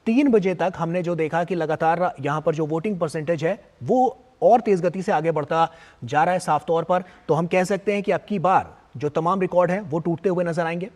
3 बजे तक हमने जो देखा कि लगातार यहां पर जो वोटिंग परसेंटेज है वो और तेज गति से आगे बढ़ता जा रहा है। साफ तौर पर तो हम कह सकते हैं कि अब की बार जो तमाम रिकॉर्ड हैं वो टूटते हुए नजर आएंगे।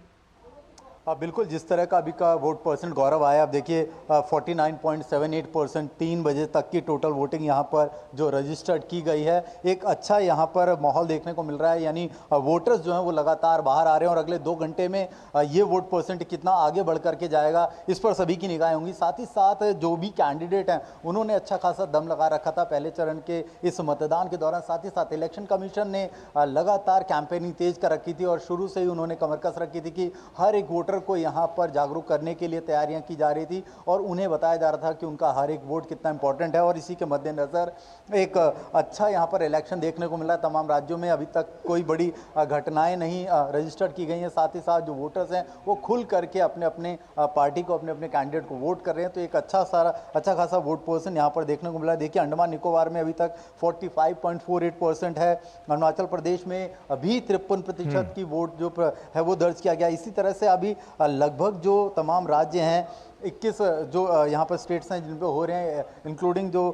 बिल्कुल, जिस तरह का अभी का वोट परसेंट गौरव आया, अब देखिए 49.78% 3 बजे तक की टोटल वोटिंग यहाँ पर जो रजिस्टर्ड की गई है। एक अच्छा यहाँ पर माहौल देखने को मिल रहा है, यानी वोटर्स जो हैं वो लगातार बाहर आ रहे हैं और अगले 2 घंटे में ये वोट परसेंट कितना आगे बढ़ करके जाएगा इस पर सभी की निगाहें होंगी। साथ ही साथ जो भी कैंडिडेट हैं उन्होंने अच्छा खासा दम लगा रखा था पहले चरण के इस मतदान के दौरान। साथ ही साथ इलेक्शन कमीशन ने लगातार कैंपेनिंग तेज कर रखी थी और शुरू से ही उन्होंने कमर कस रखी थी कि हर एक वोटर को यहां पर जागरूक करने के लिए तैयारियां की जा रही थी और उन्हें बताया जा रहा था कि उनका हर एक वोट कितना इंपॉर्टेंट है। और इसी के मद्देनजर एक अच्छा यहां पर इलेक्शन देखने को मिला है। तमाम राज्यों में अभी तक कोई बड़ी घटनाएं नहीं रजिस्टर्ड की गई हैं। साथ ही साथ जो वोटर्स हैं वो खुल करके अपने अपने पार्टी को, अपने अपने कैंडिडेट को वोट कर रहे हैं। तो एक अच्छा खासा वोट पर्सन यहाँ पर देखने को मिला है। देखिए, अंडमान निकोबार में अभी तक 45.48% है। अरुणाचल प्रदेश में अभी 53% की वोट जो है वो दर्ज किया गया। इसी तरह से अभी लगभग जो तमाम राज्य हैं 21 जो यहाँ पर स्टेट्स हैं जिन पे हो रहे हैं, इंक्लूडिंग जो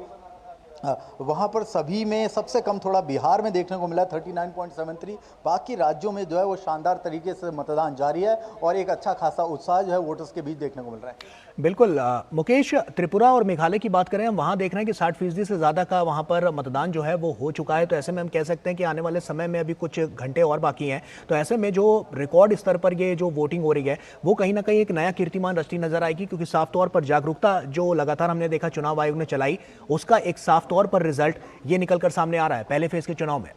वहाँ पर सभी में सबसे कम थोड़ा बिहार में देखने को मिला 39.73। बाकी राज्यों में जो है वो शानदार तरीके से मतदान जारी है और एक अच्छा खासा उत्साह जो है वोटर्स के बीच देखने को मिल रहा है। बिल्कुल मुकेश, त्रिपुरा और मेघालय की बात करें, हम वहां देख रहे हैं कि 60% से ज्यादा का वहां पर मतदान जो है वो हो चुका है। तो ऐसे में हम कह सकते हैं कि आने वाले समय में अभी कुछ घंटे और बाकी हैं। तो ऐसे में जो रिकॉर्ड स्तर पर ये जो वोटिंग हो रही है वो कहीं ना कहीं एक नया कीर्तिमान रचती नजर आएगी, क्योंकि साफ तौर पर जागरूकता जो लगातार हमने देखा चुनाव आयोग ने चलाई उसका एक साफ तौर पर रिजल्ट ये निकलकर सामने आ रहा है पहले फेज के चुनाव में।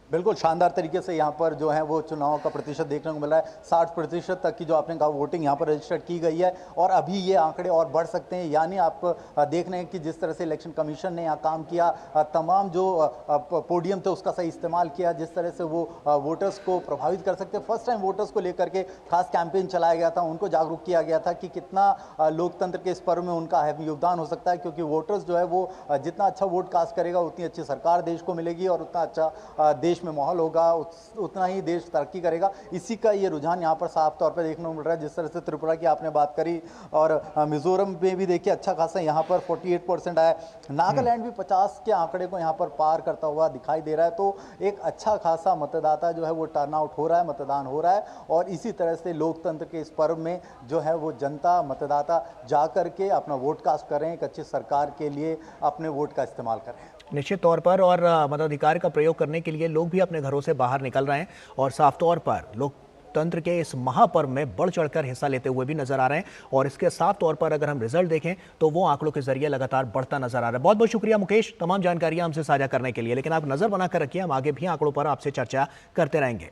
बिल्कुल शानदार तरीके से यहाँ पर जो है वो चुनाव का प्रतिशत देखने को मिला है। 60% तक की जो आपने कहा वोटिंग यहाँ पर रजिस्टर्ड की गई है और अभी ये आंकड़े और बढ़ सकते हैं। यानी आप देख रहे हैं कि जिस तरह से इलेक्शन कमीशन ने यहाँ काम किया, तमाम जो पोडियम थे उसका सही इस्तेमाल किया, जिस तरह से वो वोटर्स को प्रभावित कर सकते हैं। फर्स्ट टाइम वोटर्स को लेकर के खास कैंपेन चलाया गया था, उनको जागरूक किया गया था कि कितना लोकतंत्र के इस पर्व में उनका योगदान हो सकता है, क्योंकि वोटर्स जो है वो जितना अच्छा वोट कास्ट करेगा उतनी अच्छी सरकार देश को मिलेगी और उतना अच्छा देश में माहौल होगा, उतना ही देश तरक्की करेगा। इसी का ये रुझान यहाँ पर साफ तौर पर देखने को मिल रहा है। जिस तरह से त्रिपुरा की आपने बात करी और मिजोरम में भी देखिए अच्छा खासा यहाँ पर 48% आया। नागालैंड भी 50 के आंकड़े को यहाँ पर पार करता हुआ दिखाई दे रहा है। तो एक अच्छा खासा मतदाता जो है वो टर्नआउट हो रहा है, मतदान हो रहा है और इसी तरह से लोकतंत्र के इस पर्व में जो है वो जनता, मतदाता जा करके अपना वोट कास्ट कर रहे हैं, एक अच्छी सरकार के लिए अपने वोट का इस्तेमाल कर रहे हैं। निश्चित तौर पर और मताधिकार का प्रयोग करने के लिए लोग भी अपने घरों से बाहर निकल रहे हैं और साफ तौर पर लोकतंत्र के इस महापर्व में बढ़ चढ़कर हिस्सा लेते हुए भी नजर आ रहे हैं। और इसके साफ तौर पर अगर हम रिजल्ट देखें तो वो आंकड़ों के जरिए लगातार बढ़ता नजर आ रहा है। बहुत बहुत शुक्रिया मुकेश तमाम जानकारियां हमसे साझा करने के लिए। लेकिन आप नजर बनाकर रखिए, हम आगे भी आंकड़ों पर आपसे चर्चा करते रहेंगे।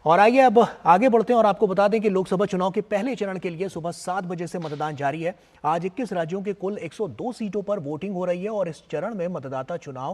और आइए अब आगे बढ़ते हैं और आपको बता दें कि लोकसभा चुनाव के पहले चरण के लिए सुबह 7 बजे से मतदान जारी है। आज 21 राज्यों के कुल 102 सीटों पर वोटिंग हो रही है और इस चरण में मतदाता चुनाव